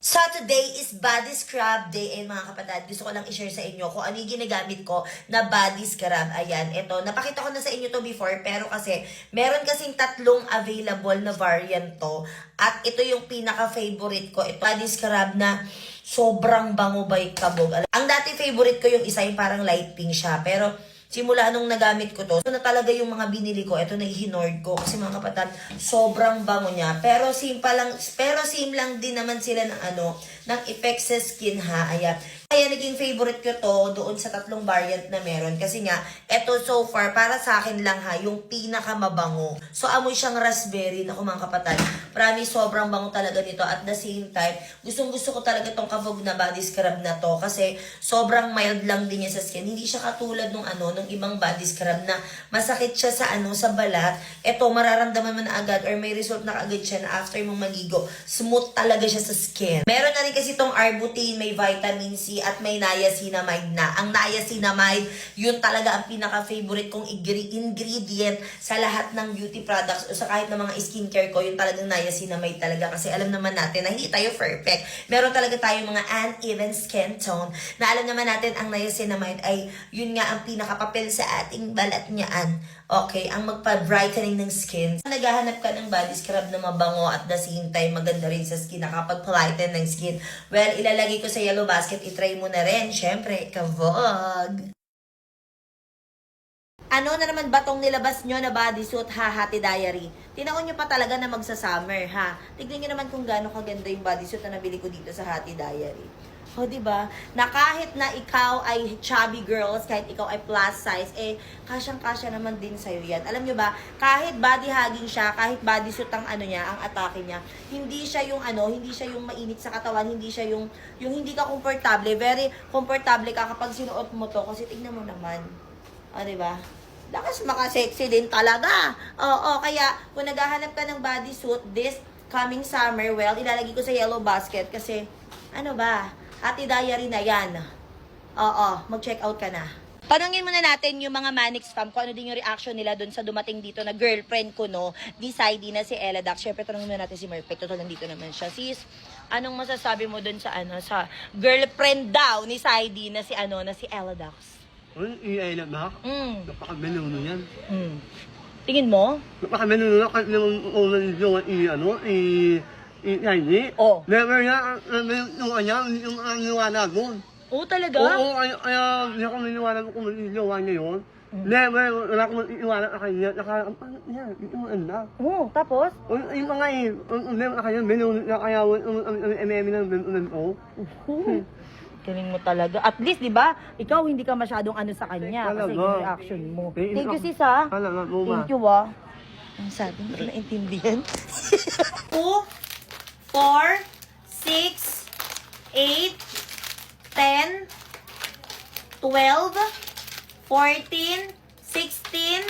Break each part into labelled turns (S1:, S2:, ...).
S1: So today is body scrub day and mga kapatid, gusto ko lang i-share sa inyo kung ano yung ginagamit ko na body scrub. Ayan, ito, napakita ko na sa inyo to before pero kasi meron kasing tatlong available na variant to at ito yung pinaka-favorite ko. Ito body scrub na sobrang bango by kabog. Ang dati favorite ko yung isa yung parang light pink siya pero simula nung nagamit ko to, ito na talaga yung mga binili ko. Ito na i-hinord ko kasi mga kapatid, sobrang bango niya. Pero same lang din naman sila ng effects sa skin ha. Ayan. Kaya naging favorite ko to doon sa tatlong variant na meron. Kasi nga, eto so far, para sa akin lang ha, yung pinakamabango. So, amoy siyang raspberry na mga kapatid. Promise, sobrang bango talaga nito. At the same time, gustong-gusto ko talaga tong kabog na body scrub na to. Kasi sobrang mild lang din niya sa skin. Hindi siya katulad nung ibang body scrub na masakit siya sa sa balat. Eto, mararamdaman mo na agad or may result na agad siya na after mong maligo. Smooth talaga siya sa skin. Meron na rin kasi itong Arbutin, may vitamin C at may niacinamide na. Ang niacinamide, yun talaga ang pinaka-favorite kong ingredient sa lahat ng beauty products o sa kahit na mga skincare ko, yun talagang niacinamide talaga. Kasi alam naman natin na hindi tayo perfect. Meron talaga tayong mga uneven skin tone na alam naman natin ang niacinamide ay yun nga ang pinakapapel sa ating balat niyaan. Okay, ang magpa-brightening ng skin. Naghahanap ka ng body scrub na mabango at the same time maganda rin sa skin, nakapag-lighten ng skin. Well, ilalagay ko sa yellow basket, itry mo na rin. Syempre, kavog! Ano na naman ba tong nilabas nyo na bodysuit ha, Hati Diary? Tinaon nyo pa talaga na magsa-summer ha. Tignan nyo naman kung gaano kaganda yung bodysuit na nabili ko dito sa Hati Diary. O, diba? Na kahit na ikaw ay chubby girls, kahit ikaw ay plus size, kasyang-kasya naman din sa'yo yan. Alam nyo ba, kahit body hugging siya, kahit bodysuit ang ang atake niya, hindi siya yung hindi siya yung mainit sa katawan, hindi siya yung hindi ka komportable. Very komportable ka kapag sinuot mo to, kasi tignan mo naman. O, diba? Lakas maka-sexy din talaga. Oo, kaya kung naghahanap ka ng bodysuit this coming summer, well, ilalagay ko sa yellow basket kasi, Hati Diary na yan. Oo, mag-check out ka na. Tanungin muna natin yung mga Manix fam kung ano din yung reaction nila dun sa dumating dito na girlfriend ko, no? Decide na si Ella Dax. Syempre, tanungin muna natin si Merpek. Total, nandito naman siya. Sis, anong masasabi mo dun sa sa girlfriend daw ni Saidi na si Ella Dax?
S2: Ella Dax? Napaka-menuno yan.
S1: Tingin mo?
S2: Napaka-menuno kahit naman Saidi.
S1: Oh.
S2: Never na, yung niwanag mo.
S1: Oo, talaga?
S2: Oo, kaya hindi ako niniwala kung niligawan niya yun. Never, wala akong iiwanan sa kanya. Yan, ito mo anda.
S1: Oo, tapos?
S2: Yung mga never na kanya, menuno na kaya ng menuno.
S1: Galing mo talaga. At least, di ba, ikaw hindi ka masyadong sa kanya kasi yung reaction mo. Thank you, sis, ha? Thank you, ha? Ang sabi, hindi ko naintindihan. 2, 4, 6, 8, 10, 12, 14, 16,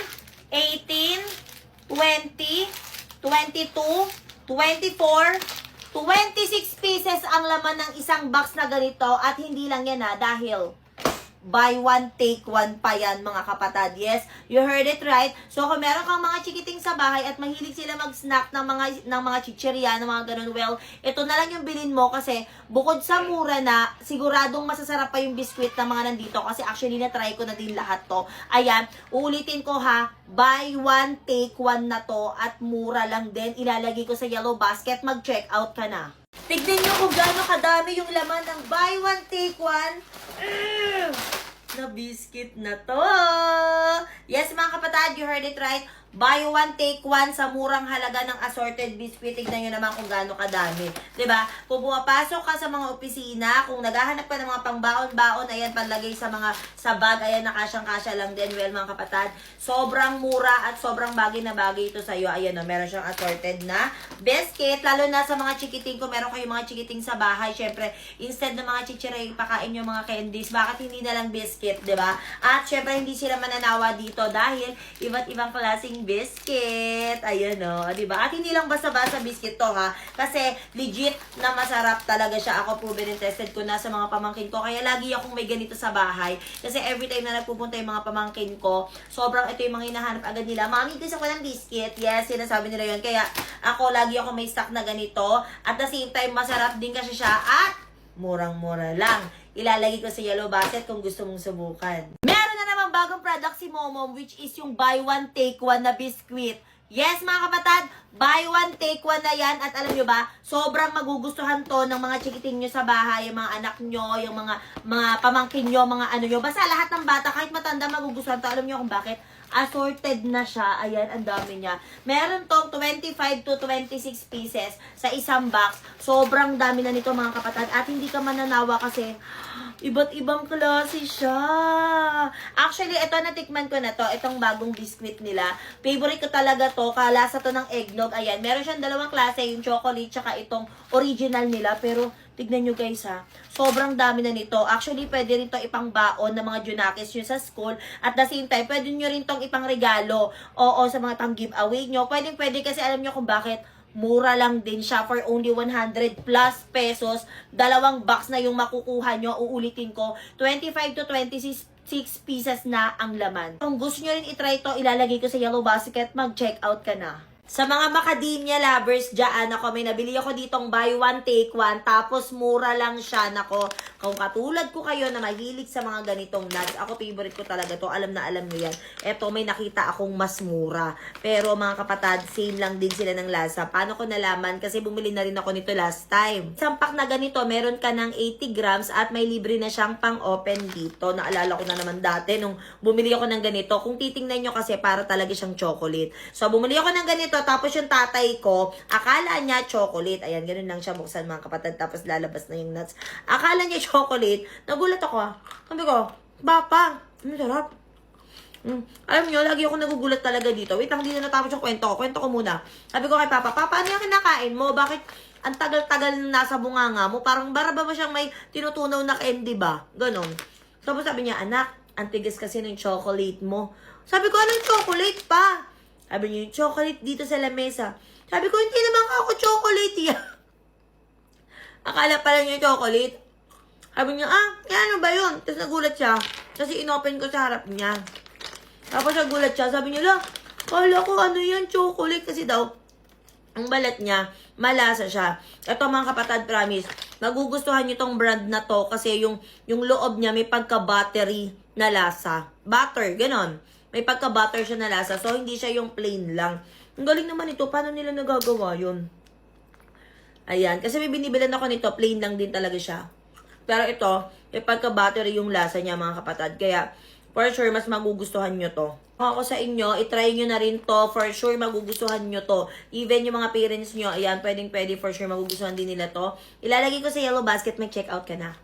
S1: 18, 20, 22, 24, 26 pieces ang laman ng isang box na ganito at hindi lang yan dahil buy one, take one pa yan mga kapatid. Yes, you heard it right. So kung meron kang mga chikiting sa bahay at mahilig sila mag-snack ng mga chichirya, ng mga ganun, well, ito na lang yung bilhin mo kasi bukod sa mura na, siguradong masasarap pa yung biskwit na mga nandito kasi actually na-try ko na din lahat to. Ayan, uulitin ko ha, buy one, take one na to at mura lang din. Ilalagay ko sa yellow basket, mag-check out ka na. Tignan nyo kung gaano kadami yung laman ng buy one, take one na biscuit na to. Yes, mga kapatid, you heard it right. Buy one, take one sa murang halaga ng assorted biscuit. Tignan nyo naman kung gaano kadami. Diba? Kung pumapasok ka sa mga opisina, kung naghahanap ka ng mga pangbaon-baon, ayan, panlagay sa bag, ayan, nakasyang-kasya lang din. Well, mga kapatid, sobrang mura at sobrang bagay na bagay ito sa'yo. Ayan, meron siyang assorted na biscuit. Lalo na sa mga chikiting, kung meron kayong mga chikiting sa bahay, syempre, instead ng mga chichiray, pakain nyo mga candies, bakit hindi na lang biscuit, diba? At syempre, hindi sila mananawa dito dahil iba't ibang klaseng ating biscuit. Ayan o, diba? At hindi lang basta-basta biscuit to ha. Kasi legit na masarap talaga siya. Ako proven and tested ko na sa mga pamangkin ko. Kaya lagi akong may ganito sa bahay. Kasi every time na nagpupunta yung mga pamangkin ko, sobrang ito yung mga hinahanap agad nila. Mami, gusto ko ng biscuit. Yes, sinasabi nila yun. Kaya ako, lagi ako may stock na ganito. At the same time, masarap din kasi siya. At murang-mura lang. Ilalagay ko sa yellow basket kung gusto mong subukan. Meron na naman bagong product si Momom, which is yung buy one, take one na biscuit. Yes, mga kapatid, buy one, take one na yan. At alam nyo ba, sobrang magugustuhan to ng mga chikiting nyo sa bahay, yung mga anak nyo, yung mga pamangkin nyo, mga ano nyo. Basta lahat ng bata, kahit matanda, magugustuhan to. Alam nyo kung bakit? Assorted na siya. Ayan, ang dami niya. Meron tong 25 to 26 pieces sa isang box. Sobrang dami na nito, mga kapatid. At hindi ka mananawa kasi iba't ibang klase siya. Actually, ito natikman ko na to. Itong bagong biscuit nila. Favorite ko talaga to. Kalasa to ng eggnog. Ayan, meron siyang dalawang klase. Yung chocolate tsaka itong original nila. Pero tignan nyo guys ha. Sobrang dami na nito. Actually, pwede rin to ipangbaon ng mga junakis nyo sa school. At the same time, pwede nyo rin tong ipang regalo. Oo, sa mga pang giveaway nyo. Pwede kasi alam nyo kung bakit. Mura lang din siya for only 100 plus pesos. Dalawang box na yung makukuha nyo. Uulitin ko, 25 to 26 pieces na ang laman. Kung gusto nyo rin itry to, ilalagay ko sa yellow basket. Mag-check out ka na. Sa mga macadamia lovers dyan, ako may nabili ako ditong buy one, take one. Tapos mura lang siya. Nako, kung katulad ko kayo na mahilig sa mga ganitong nuts, ako favorite ko talaga to. Alam na alam nyo yan. Eto, may nakita akong mas mura. Pero mga kapatid, same lang din sila ng lasa. Paano ko nalaman? Kasi bumili na rin ako nito last time. Isang pack na ganito, meron ka ng 80 grams at may libre na siyang pang-open dito. Naalala ko na naman dati nung bumili ako ng ganito. Kung titingnan nyo kasi, para talaga siyang chocolate. So, bumili ako ng ganito. Tapos yung tatay ko, akala niya chocolate. Ayan, ganun lang siya buksan mga kapatid. Tapos lalabas na yung nuts. Akala niya chocolate. Nagulat ako ah. Sabi ko, Papa, sarap. Alam niyo, lagi ako nagugulat talaga dito. Wait lang, hindi na natapos yung kwento ko. Kwento ko muna. Sabi ko kay Papa, Papa, ano yung kinakain mo? Bakit ang tagal-tagal nasa bunganga mo? Parang baraba ba siyang may tinutunaw na candy ba? Ganon. Tapos sabi niya, anak, ang tigas kasi ng chocolate mo. Sabi ko, anong chocolate pa? Sabi niyo, yung chocolate dito sa lamesa. Sabi ko, hindi naman ako chocolate yan. Akala pala niya chocolate. Sabi niya, ano ba yun? Tapos nagulat siya. Kasi inopen ko sa harap niya. Tapos nagulat siya. Sabi niya, kala ko ano yan, chocolate. Kasi daw, ang balat niya, malasa siya. Ito mga kapatid, promise, magugustuhan niyo tong brand na to. Kasi yung loob niya may pagka-buttery na lasa. Butter, ganon. May pagka-butter siya na lasa. So, hindi siya yung plain lang. Ang galing naman ito. Paano nila nagagawa yun? Ayan. Kasi may binibilan ako nito. Plain lang din talaga siya. Pero ito, may pagka-buttery yung lasa niya, mga kapatid. Kaya, for sure, mas magugustuhan nyo to. Kung ako sa inyo, itry nyo na rin to. For sure, magugustuhan nyo to. Even yung mga parents nyo, ayan, pwede for sure, magugustuhan din nila to. Ilalagay ko sa yellow basket. May check out ka na.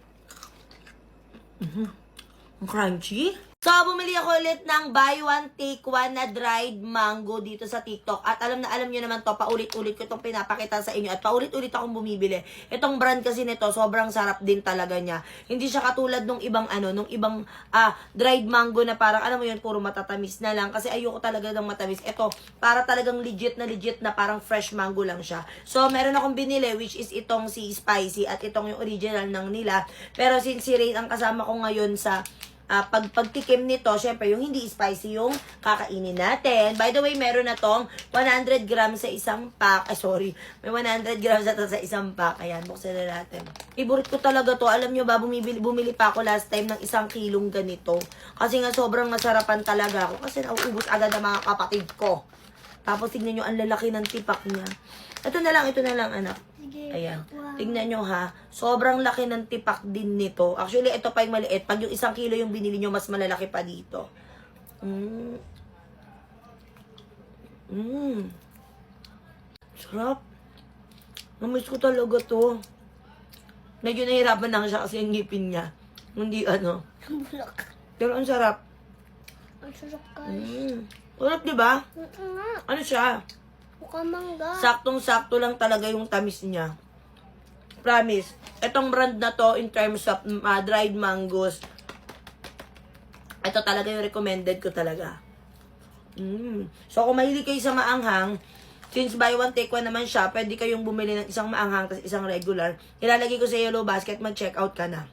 S1: Ang crunchy. So, bumili ako ulit ng buy one, take one na dried mango dito sa TikTok. At alam na alam nyo naman to, paulit-ulit ko itong pinapakita sa inyo. At paulit-ulit akong bumibili. Itong brand kasi nito, sobrang sarap din talaga niya. Hindi siya katulad nung ibang dried mango na parang, alam mo yun, puro matatamis na lang. Kasi ayoko talaga ng matamis. Ito, para talagang legit na parang fresh mango lang siya. So, meron akong binili, which is itong si Spicy. At itong yung original ng nila. Pero since si Rain ang kasama ko ngayon sa pagtikim nito, syempre yung hindi spicy yung kakainin natin. By the way, meron na tong 100 grams sa isang pack. May 100 grams na to sa isang pack. Ayan, buksan na natin. Favorite ko talaga to. Alam nyo ba, bumili pa ako last time ng 1 kilong ganito. Kasi nga sobrang masarapan talaga ako. Kasi nauubos agad ang mga kapatid ko. Tapos tignan nyo, ang lalaki ng tipak niya. Ito na lang anak. Ayan. Tingnan nyo ha. Sobrang laki ng tipak din nito. Actually, ito pa yung maliit. Pag yung 1 kilo yung binili nyo, mas malalaki pa dito. Sarap. Namiss ko talaga to. Medyo nahirapan lang siya kasi yung ngipin niya. Hindi Pero ang sarap.
S3: Ang sarap guys.
S1: Sarap, diba? Ano siya?
S3: Mukhang mangga.
S1: Saktong-sakto lang talaga yung tamis niya. Promise. Itong brand na to, in terms of dried mangoes, ito talaga yung recommended ko talaga. So, kung mahilig kayo sa maanghang, since buy one, take one naman siya, pwede kayong bumili ng isang maanghang tapos isang regular. Ilalagay ko sa yellow basket, mag-check out ka na.